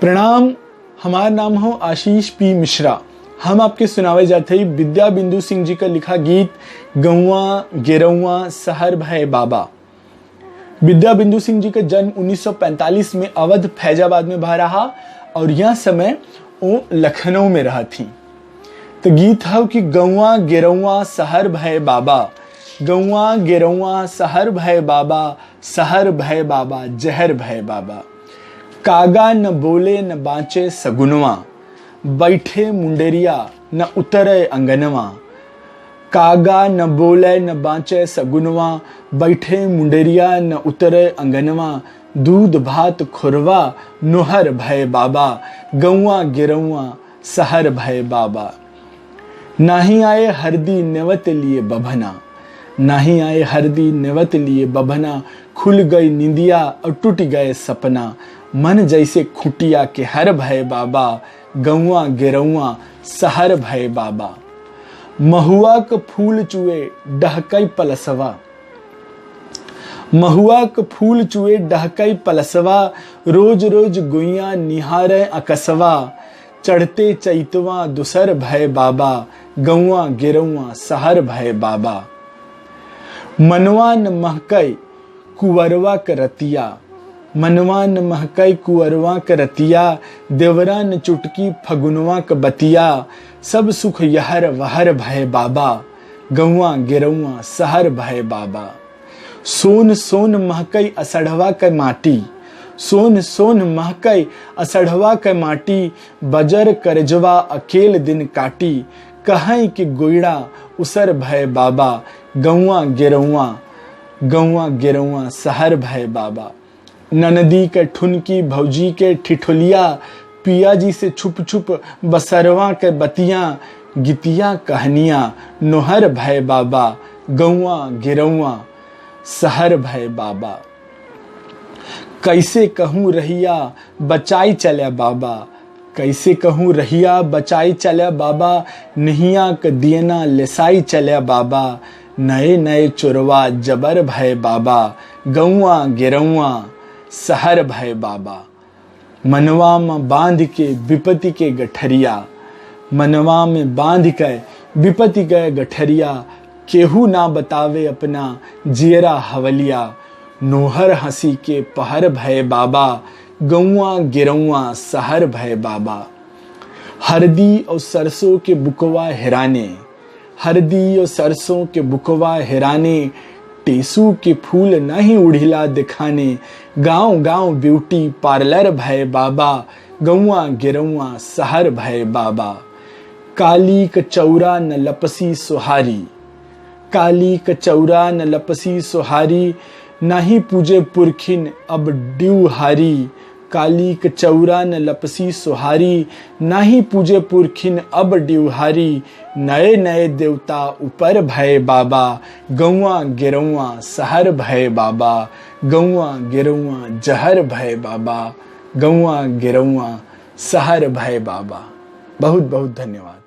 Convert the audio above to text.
प्रणाम। हमारा नाम हो आशीष पी मिश्रा। हम आपके सुनावे जाते ही विद्या बिंदु सिंह जी का लिखा गीत गौवा गेरौवा सहर भय बाबा। विद्या बिंदु सिंह जी का जन्म 1945 में अवध फैजाबाद में भा रहा और यह समय वो लखनऊ में रहा थी। तो गीत है कि गौवा गेरौवा सहर भय बाबा, गौवा गेरौवा सहर भय बाबा, सहर भय बाबा जहर भय बाबा। कागा न बोले न बाँचे सगुनवा, बैठे मुंडेरिया न उतरे अंगनवा। कागा न बोले न बाँचे सगुनवा, बैठे मुंडेरिया न उतरे अंगनवा। दूध भात खुरवा नोहर भय बाबा, गौवा गिरौवा सहर भय बाबा। नाही आए हरदी नेवत लिए बभना, नाही आए हरदी नेवत लिए बभना। खुल गई निंदिया और टूट गए सपना, मन जैसे खुटिया के हर भय बाबा, गौवा गिरौवा सहर भय बाबा। महुआ क फूल चुए डहकई पलसवा, महुआ क फूल चुए डहकई पलसवा। रोज रोज गुइया निहारे अकसवा, चढ़ते चैतवा दुसर भय बाबा, गौवा गिरौवा सहर भय बाबा। मनवा न महकई कुंवरवा क रतिया, मनवा न महकई कुंवरवा क रतिया। देवरा न चुटकी फगुनवा क बतिया, सब सुख यहर वहर भय बाबा, गौवा गिरौवा सहर भय बाबा। सोन सोन महकई असढ़वा क माटी, सोन सोन महकई असढ़वा क माटी। बजर करजवा अकेल दिन काटी, कहीं कि गोइड़ा उसर भय बाबा, गौवा गिरौवा, गौवा गिरौवा सहर भय बाबा। ननदी के ठुनकी भौजी के ठिठुलिया, पिया जी से छुप छुप बसरवा के बतिया। गितिया कहनिया नोहर भय बाबा, गौवा गिरौवा सहर भय बाबा। कैसे कहूँ रहिया बचाई चले बाबा, कैसे कहूँ रहिया बचाई चले बाबा। नहिया क दियना लेसाई चले बाबा, नए नए चोरवा जबर भय बाबा, गौवा गिरौवा सहर भय बाबा। मनवा में बांध के विपत्ति के गठरिया, मनवा में बांध के विपत्ति के गठरिया। केहू ना बतावे अपना जियरा हवलिया, नोहर हंसी के पहर भय बाबा, गौवा गिरौवा सहर भय बाबा। हरदी और सरसों के बुकवा हिराने, हरदी और सरसों के बुकवा हिराने। टेसू के फूल नहीं उड़िला दिखाने, गांव गांव ब्यूटी पार्लर भय बाबा, गौवा गिरौवा सहर भय बाबा। काली क चौरा न लपसी सुहारी, काली क चौरा न लपसी सुहारी। नाही पूजे पुरखिन अब ड्यूहारी, काली क चौरा न लपसी सुहारी। नाही पूजे पुरखिन अब ड्यूहारी, नए नए देवता ऊपर भय बाबा, गौवा गिरौवा सहर भय बाबा, गौवा गिरौवा जहर भय बाबा, गौवा गिरौवा सहर भय बाबा। बहुत बहुत धन्यवाद।